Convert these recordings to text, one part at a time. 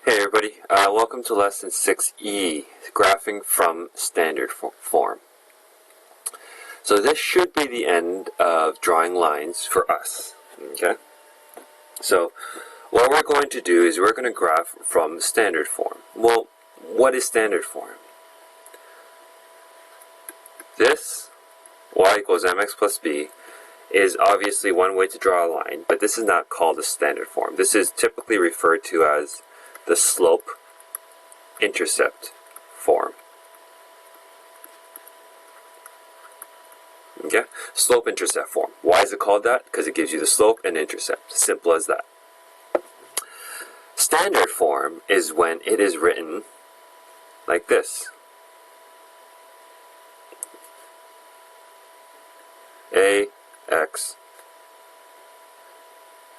Hey everybody, welcome to lesson 6E, graphing from standard form. So this should be the end of drawing lines for us, okay? So what we're going to do is we're going to graph from standard form. Well, what is standard form? This, y equals mx plus b, is obviously one way to draw a line, but this is not called a standard form. This is typically referred to as the slope-intercept form. Okay? Slope-intercept form. Why is it called that? Because it gives you the slope and intercept. Simple as that. Standard form is when it is written like this. Ax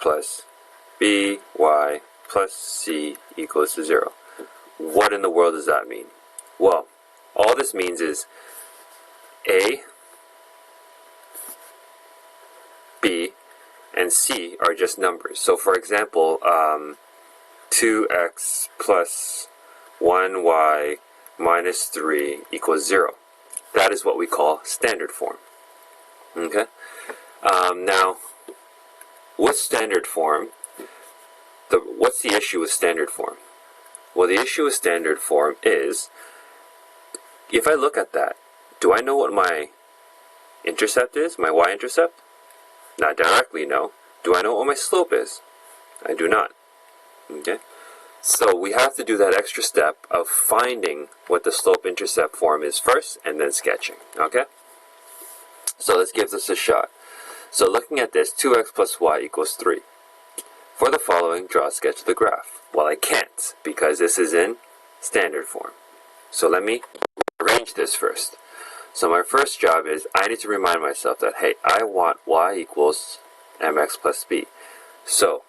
plus by plus c equals to 0. What in the world does that mean? Well, all this means is a, b, and c are just numbers. So for example, 2x plus 1y minus 3 equals 0. That is what we call standard form. Okay? Now, with standard form, what's the issue with standard form? Well, the issue with standard form is, if I look at that, do I know what my intercept is, my y-intercept? Not directly, no. Do I know what my slope is? I do not. Okay? So we have to do that extra step of finding what the slope-intercept form is first, and then sketching. Okay? So let's give this a shot. So looking at this, 2x plus y equals 3. For the following, draw a sketch of the graph. Well, I can't, because this is in standard form. So let me arrange this first. So my first job is, I need to remind myself that, hey, I want y equals mx plus b. So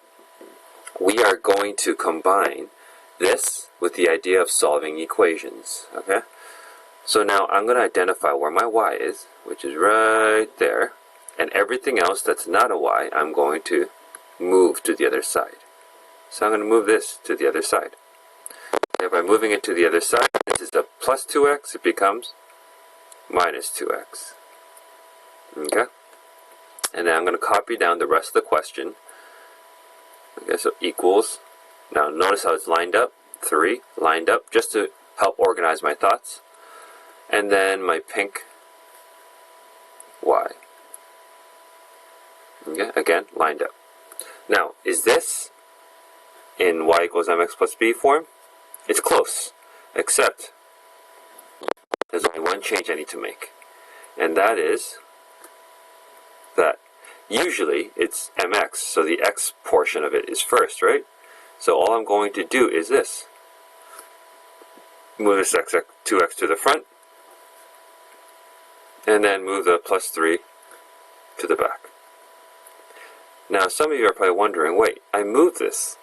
we are going to combine this with the idea of solving equations. Okay? So now I'm going to identify where my y is, which is right there. And everything else that's not a y, I'm going to move to the other side. So I'm going to move this to the other side. And by moving it to the other side, this is a plus 2x, it becomes minus 2x. Okay? And then I'm going to copy down the rest of the question. Okay, so equals, now notice how it's lined up, 3, lined up, just to help organize my thoughts. And then my pink y. Okay, again, lined up. Now, is this in y equals mx plus b form? It's close, except there's only one change I need to make. And that is that usually it's mx, so the x portion of it is first, right? So all I'm going to do is this. Move this 2x to the front, and then move the plus 3 to the back. Now, some of you are probably wondering, wait, I moved this.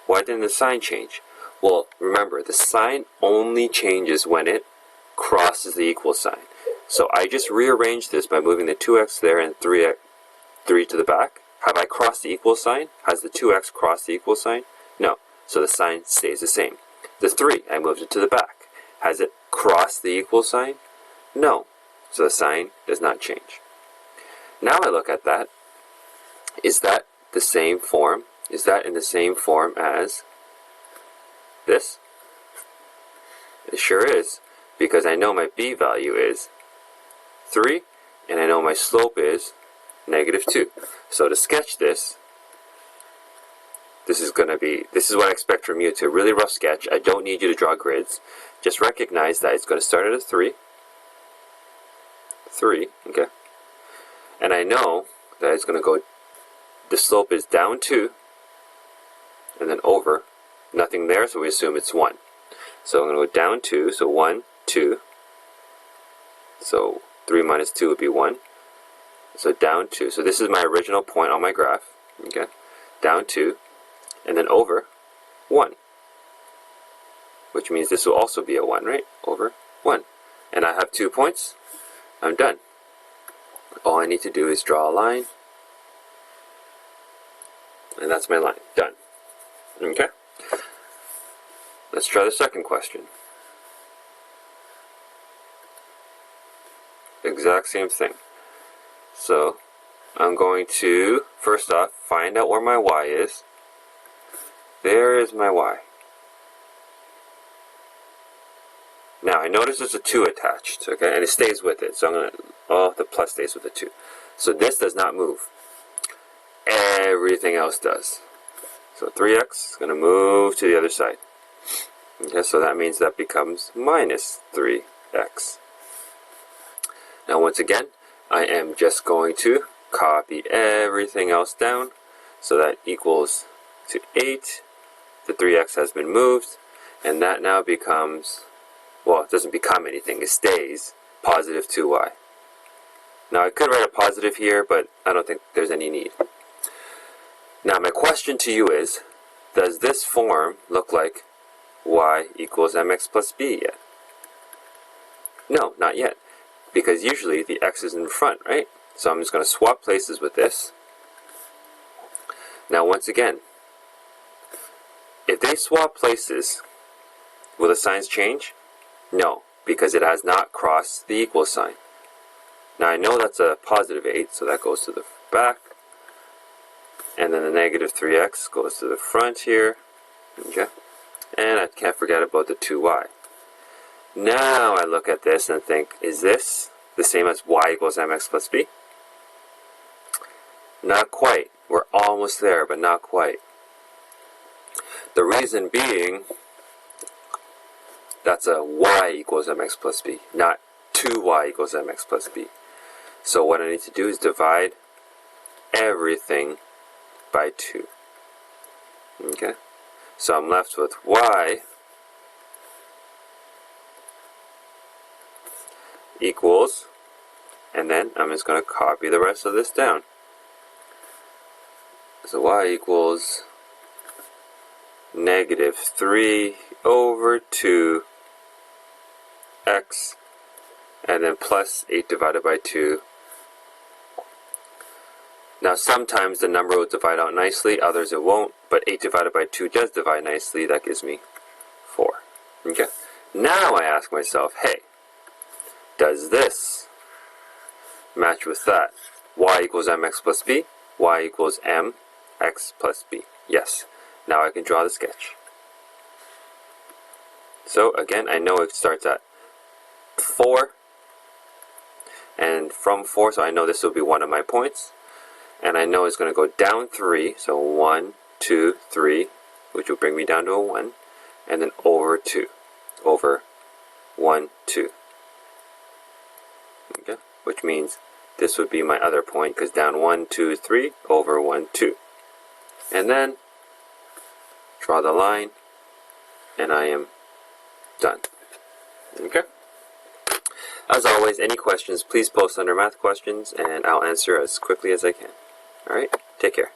Why didn't the sign change? Well, remember, the sign only changes when it crosses the equal sign. So I just rearranged this by moving the 2x there and 3 to the back. Have I crossed the equal sign? Has the 2x crossed the equal sign? No. So the sign stays the same. The 3, I moved it to the back. Has it crossed the equal sign? No. So the sign does not change. Now I look at that. Is that the same form? Is that in the same form as this? It sure is, because I know my b value is 3, and I know my slope is negative 2. So to sketch this, this is what I expect from you, to really rough sketch. I don't need you to draw grids. Just recognize that it's going to start at a 3, okay? And I know that it's going to go, the slope is down 2, and then over. Nothing there, so we assume it's 1. So I'm going to go down 2, so 1, 2. So 3 minus 2 would be 1. So down 2. So this is my original point on my graph. Okay, down 2, and then over 1. Which means this will also be a 1, right? Over 1. And I have 2 points. I'm done. All I need to do is draw a line. And that's my line. Done. Okay? let's try the second question. Exact same thing. So I'm going to, first off, find out where my y is. There is my y. Now I notice there's a 2 attached, okay, and it stays with it. So I'm going to, oh, the plus stays with the 2. So this does not move. Everything else does. So 3x is going to move to the other side. Okay, so that means that becomes minus 3x. Now once again, I am just going to copy everything else down. So that equals to 8. The 3x has been moved, and that now becomes, well, it doesn't become anything, it stays positive 2y. Now I could write a positive here, but I don't think there's any need. Now my question to you is, does this form look like y equals mx plus b yet? No, not yet, because usually the x is in front, right? So I'm just going to swap places with this. Now once again, if they swap places, will the signs change? No, because it has not crossed the equal sign. Now I know that's a positive 8, so that goes to the back. And then the negative 3x goes to the front here. Okay. And I can't forget about the 2y. Now I look at this and think, is this the same as y equals mx plus b? Not quite. We're almost there, but not quite. The reason being, that's a y equals mx plus b, not 2y equals mx plus b. So what I need to do is divide everything by 2. Okay? So I'm left with y equals, and then I'm just going to copy the rest of this down. So y equals negative 3 over 2 x, and then plus 8 divided by 2. Now sometimes the number will divide out nicely, others it won't, but 8 divided by 2 does divide nicely. That gives me 4. Okay. Now I ask myself, hey, does this match with that? Y equals mx plus b, y equals mx plus b. Yes. Now I can draw the sketch. So again, I know it starts at 4, and from 4, so I know this will be one of my points. And I know it's going to go down 3, so 1, 2, 3, which will bring me down to a 1, and then over 2, over 1, 2. Okay, which means this would be my other point, because down 1, 2, 3, over 1, 2. And then draw the line, and I am done. Okay? As always, any questions, please post under math questions, and I'll answer as quickly as I can. Alright, take care.